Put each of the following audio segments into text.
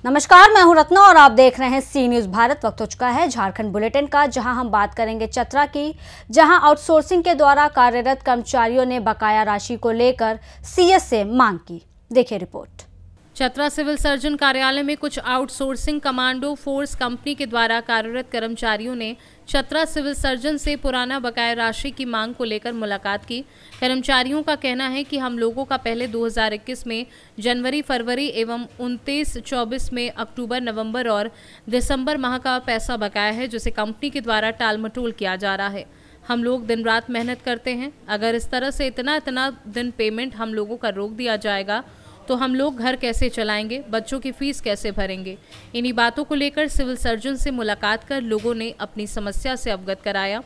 नमस्कार, मैं हूं रत्ना और आप देख रहे हैं सी न्यूज भारत। वक्त हो चुका है झारखंड बुलेटिन का, जहां हम बात करेंगे चतरा की, जहां आउटसोर्सिंग के द्वारा कार्यरत कर्मचारियों ने बकाया राशि को लेकर सीएस से मांग की। देखिए रिपोर्ट। चतरा सिविल सर्जन कार्यालय में कुछ आउटसोर्सिंग कमांडो फोर्स कंपनी के द्वारा कार्यरत कर्मचारियों ने चतरा सिविल सर्जन से पुराना बकाया राशि की मांग को लेकर मुलाकात की। कर्मचारियों का कहना है कि हम लोगों का पहले 2021 में जनवरी, फरवरी एवं 29-24 में अक्टूबर, नवंबर और दिसंबर माह का पैसा बकाया है, जिसे कंपनी के द्वारा टालमटोल किया जा रहा है। हम लोग दिन रात मेहनत करते हैं। अगर इस तरह से इतना दिन पेमेंट हम लोगों का रोक दिया जाएगा तो हम लोग घर कैसे चलाएंगे, बच्चों की फीस कैसे भरेंगे। इन्हीं बातों को लेकर सिविल सर्जन से मुलाकात कर लोगों ने अपनी समस्या से अवगत कराया।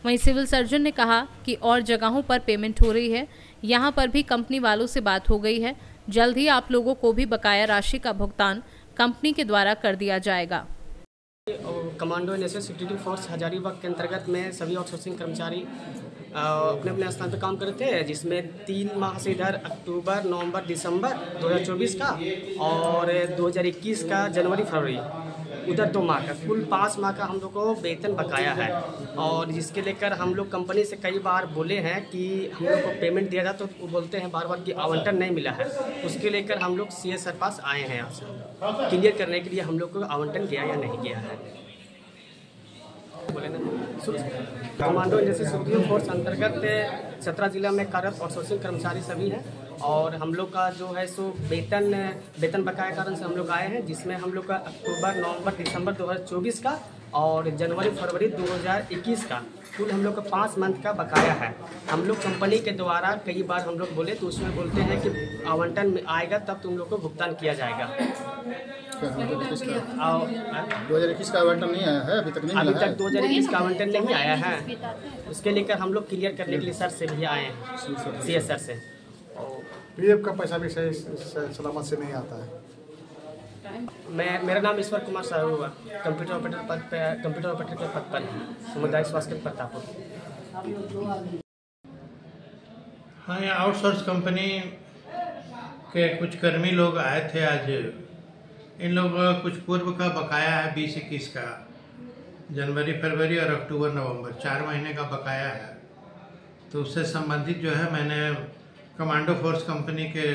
वहीं सिविल सर्जन ने कहा कि और जगहों पर पेमेंट हो रही है, यहाँ पर भी कंपनी वालों से बात हो गई है। जल्द ही आप लोगों को भी बकाया राशि का भुगतान कंपनी के द्वारा कर दिया जाएगा। Commando national security force Hazaribagh के अंतर्गत में सभी आउटसोर्सिंग कर्मचारी अपने अपने स्थान पर काम करते हैं, जिसमें 3 माह से इधर अक्टूबर, नवंबर, दिसंबर 2024 का और 2021 का जनवरी, फरवरी, उधर 2 माह का, कुल 5 माह का हम लोग को वेतन बकाया है। और जिसके लेकर हम लोग कंपनी से कई बार बोले हैं कि हम लोग को पेमेंट दिया जाए, तो वो बोलते हैं बार बार कि आवंटन नहीं मिला है। उसके लेकर हम लोग सीएस सर पास आए हैं यहाँ से क्लियर करने के लिए हम लोग को आवंटन किया या नहीं किया है। बोले ना, कमांडो इंडस्ट्री सिक्योरिटी फोर्स अंतर्गत चतरा जिला में कार्यरत आउटसोर्सिंग कर्मचारी सभी हैं और हम लोग का जो है सो वेतन बकाया कारण से हम लोग आए हैं, जिसमें हम लोग का अक्टूबर, नवंबर, दिसंबर 2024 का और जनवरी, फरवरी 2021 का कुल हम लोग का 5 मंथ का बकाया है। हम लोग कंपनी के द्वारा कई बार हम लोग बोले तो उसमें बोलते हैं कि आवंटन में आएगा तब तुम लोग को भुगतान किया जाएगा। 2021 का आवंटन नहीं आया है अभी तक? नहीं, अभी तक 2021 का आवंटन नहीं आया है। उसके लेकर हम लोग क्लियर करने के लिए सर से भी आए हैं, सीएस सर से। पीएफ का पैसा भी सही सलामत से नहीं आता है। मेरा नाम ईश्वर कुमार साहू हुआ, कंप्यूटर ऑपरेटर के पद पर सामुदायिक स्वास्थ्य केंद्र प्रतापपुर। हाँ, यहाँ आउटसोर्स कंपनी के कुछ कर्मी लोग आए थे आज। इन लोगों का कुछ पूर्व का बकाया है 20-21 का, जनवरी, फरवरी और अक्टूबर, नवंबर 4 महीने का बकाया है। तो उससे संबंधित जो है मैंने कमांडो फोर्स कंपनी के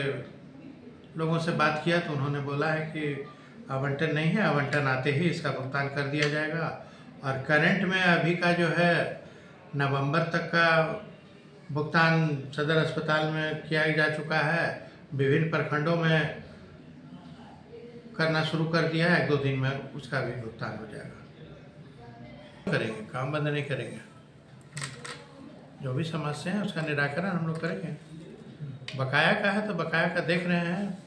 लोगों से बात किया तो उन्होंने बोला है कि आवंटन नहीं है, आवंटन आते ही इसका भुगतान कर दिया जाएगा। और करंट में अभी का जो है नवंबर तक का भुगतान सदर अस्पताल में किया जा चुका है। विभिन्न प्रखंडों में करना शुरू कर दिया है, 1-2 दिन में उसका भी भुगतान हो जाएगा। करेंगे, काम बंद नहीं करेंगे। जो भी समस्या है उसका निराकरण हम लोग करेंगे। बकाया का है तो बकाया का देख रहे हैं,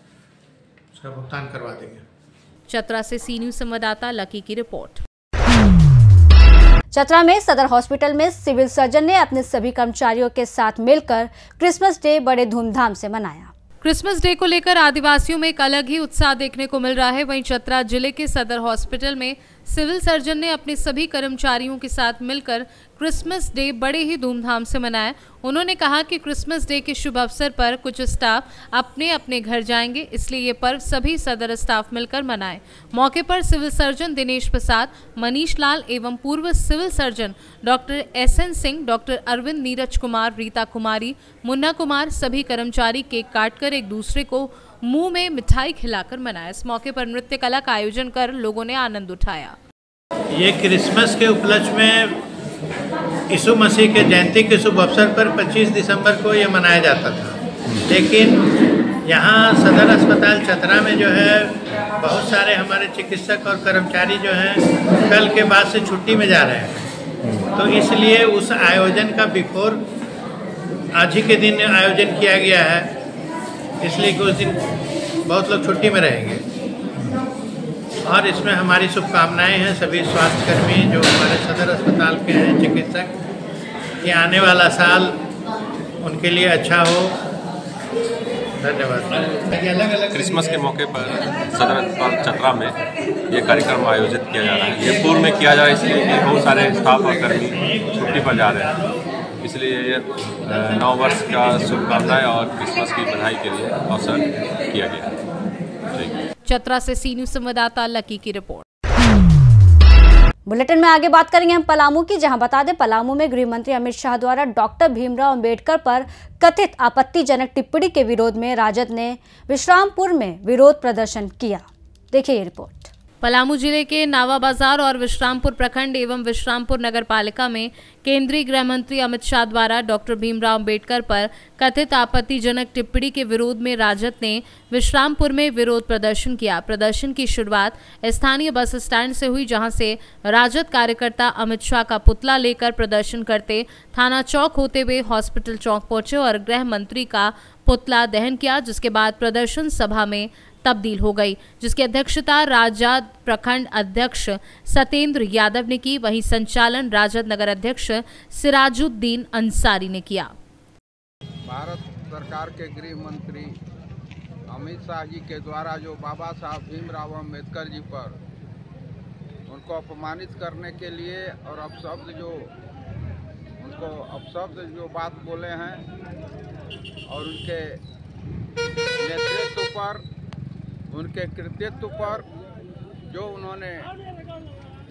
उसका भुगतान करवा देंगे। चतरा से सी न्यूज संवाददाता लकी की रिपोर्ट। चतरा में सदर हॉस्पिटल में सिविल सर्जन ने अपने सभी कर्मचारियों के साथ मिलकर क्रिसमस डे बड़े धूमधाम से मनाया। क्रिसमस डे को लेकर आदिवासियों में एक अलग ही उत्साह देखने को मिल रहा है। वहीं चतरा जिले के सदर हॉस्पिटल में सिविल सर्जन ने अपने सभी कर्मचारियों के साथ मिलकर क्रिसमस डे बड़े ही धूमधाम से मनाया। उन्होंने कहा कि क्रिसमस डे के शुभ अवसर पर कुछ स्टाफ अपने अपने घर जाएंगे, इसलिए ये पर्व सभी सदर स्टाफ मिलकर मनाएं। मौके पर सिविल सर्जन दिनेश प्रसाद, मनीष लाल एवं पूर्व civil surgeon doctor SN Singh, doctor Arvind, Neeraj Kumar, Rita Kumari, Munna Kumar सभी कर्मचारी केक काटकर एक दूसरे को मुंह में मिठाई खिलाकर मनाया। इस मौके पर नृत्य कला का आयोजन कर लोगों ने आनंद उठाया। ये क्रिसमस के उपलक्ष्य में यीशु मसीह के जयंती के शुभ अवसर पर 25 दिसंबर को ये मनाया जाता था, लेकिन यहाँ सदर अस्पताल चतरा में जो है बहुत सारे हमारे चिकित्सक और कर्मचारी जो हैं कल के बाद से छुट्टी में जा रहे हैं, तो इसलिए उस आयोजन का बिफोर आज ही के दिन आयोजन किया गया है। इसलिए कि उस दिन बहुत लोग छुट्टी में रहेंगे और इसमें हमारी शुभकामनाएं हैं सभी स्वास्थ्यकर्मी जो हमारे सदर अस्पताल के हैं, चिकित्सक, कि आने वाला साल उनके लिए अच्छा हो। धन्यवाद। क्रिसमस के मौके पर सदर अस्पताल चतरा में ये कार्यक्रम आयोजित किया जा रहा है। ये पूर्व में किया जा रहा है इसलिए कि बहुत सारे स्टाफ और कर्मी छुट्टी पर जा रहे हैं, इसलिए ये नव वर्ष का शुभकामनाएं और क्रिसमस की बधाई के लिए अवसर किया गया है। चतरा से सी न्यूज संवाददाता लकी की रिपोर्ट। बुलेटिन में आगे बात करेंगे हम पलामू की, जहां बता दें पलामू में गृह मंत्री अमित शाह द्वारा डॉक्टर भीमराव अंबेडकर पर कथित आपत्तिजनक टिप्पणी के विरोध में राजद ने विश्रामपुर में विरोध प्रदर्शन किया। देखिए ये रिपोर्ट। पलामू जिले के नावा बाजार और विश्रामपुर प्रखंड एवं विश्रामपुर नगर पालिका में केंद्रीय गृह मंत्री अमित शाह द्वारा डॉक्टर भीमराव अंबेडकर पर कथित आपत्तिजनक टिप्पणी के विरोध में राजद ने विश्रामपुर में विरोध प्रदर्शन किया। प्रदर्शन की शुरुआत स्थानीय बस स्टैंड से हुई, जहां से राजद कार्यकर्ता अमित शाह का पुतला लेकर प्रदर्शन करते थाना चौक होते हुए हॉस्पिटल चौक पहुंचे और गृह मंत्री का पुतला दहन किया, जिसके बाद प्रदर्शन सभा में तब्दील हो गई, जिसकी अध्यक्षता राजद प्रखंड अध्यक्ष सत्येंद्र यादव ने की। वहीं संचालन राजद नगर अध्यक्ष सिराजुद्दीन अंसारी ने किया। भारत सरकार के गृह मंत्री अमित शाह जी के द्वारा जो बाबा साहब भीमराव अंबेडकर जी पर उनको अपमानित करने के लिए और अपशब्द जो बात बोले हैं और उनके नेतृत्व पर, उनके कृतित्व पर जो उन्होंने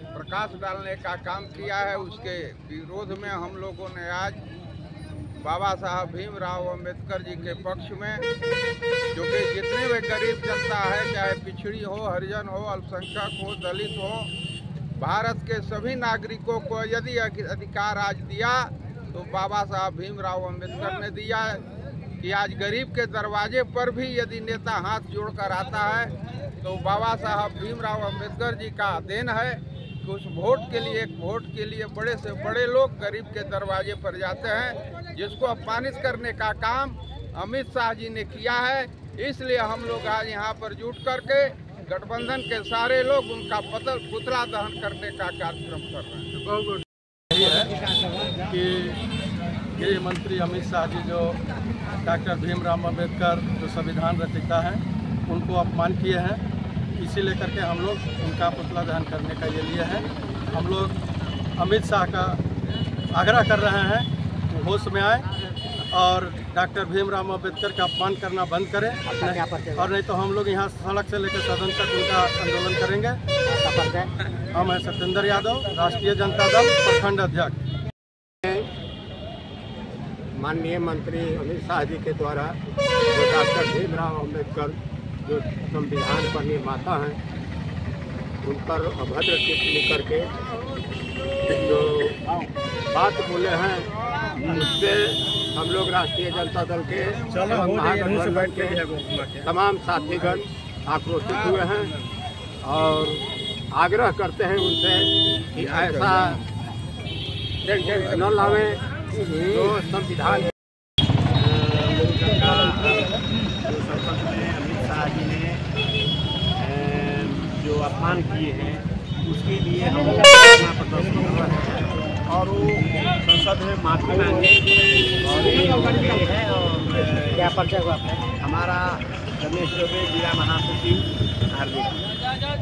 प्रकाश डालने का काम किया है, उसके विरोध में हम लोगों ने आज बाबा साहब भीमराव अंबेडकर जी के पक्ष में, जो कि जितने भी गरीब जनता है, चाहे पिछड़ी हो, हरिजन हो, अल्पसंख्यक हो, दलित हो, भारत के सभी नागरिकों को यदि अधिकार आज दिया तो बाबा साहब भीमराव अंबेडकर ने दिया है कि आज गरीब के दरवाजे पर भी यदि नेता हाथ जोड़कर आता है तो बाबा साहब भीमराव अंबेडकर जी का देन है कि उस वोट के लिए बड़े से बड़े लोग गरीब के दरवाजे पर जाते हैं, जिसको अपमानित करने का काम अमित शाह जी ने किया है। इसलिए हम लोग आज यहाँ पर जुट करके गठबंधन के सारे लोग उनका पुतला दहन करने का कार्यक्रम कर रहे हैं। कि गृह मंत्री अमित शाह जी जो डॉक्टर भीमराव अंबेडकर जो संविधान रचयिता हैं उनको अपमान किए हैं, इसी लेकर के हम लोग उनका पुतला दहन करने का ये लिए हैं। हम लोग अमित शाह का आग्रह कर रहे हैं कि होश में आए और डॉक्टर भीमराव अंबेडकर का अपमान करना बंद करें, और नहीं तो हम लोग यहाँ सड़क से लेकर सदन तक उनका आंदोलन करेंगे। हम हैं सत्येंद्र यादव, राष्ट्रीय जनता दल प्रखंड अध्यक्ष। माननीय मंत्री अमित शाह जी के द्वारा जो डॉक्टर भीमराव अंबेडकर जो संविधान पर निर्माता हैं उन पर अभद्र टिप्पणी करके जो बात बोले हैं, उससे हम लोग राष्ट्रीय जनता दल के महागठबंधन के तमाम साथीगण आक्रोशित हुए हैं और आग्रह करते हैं उनसे कि ऐसा न लावें जो संविधान संसद में अमित शाह जी ने जो अपमान किए हैं उसके लिए हम प्रदर्शन कर रहे हैं और वो संसद में माफी मांगे और है। और क्या परिचय हुआ हमारा रमेश चौबे जिला महासचिव।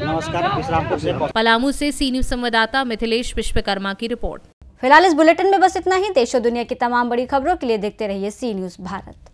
नमस्कार, विश्रामपुर से पलामू से सी न्यूज संवाददाता मिथिलेश विश्वकर्मा की रिपोर्ट। फिलहाल इस बुलेटिन में बस इतना ही। देश और दुनिया की तमाम बड़ी खबरों के लिए देखते रहिए सी न्यूज भारत।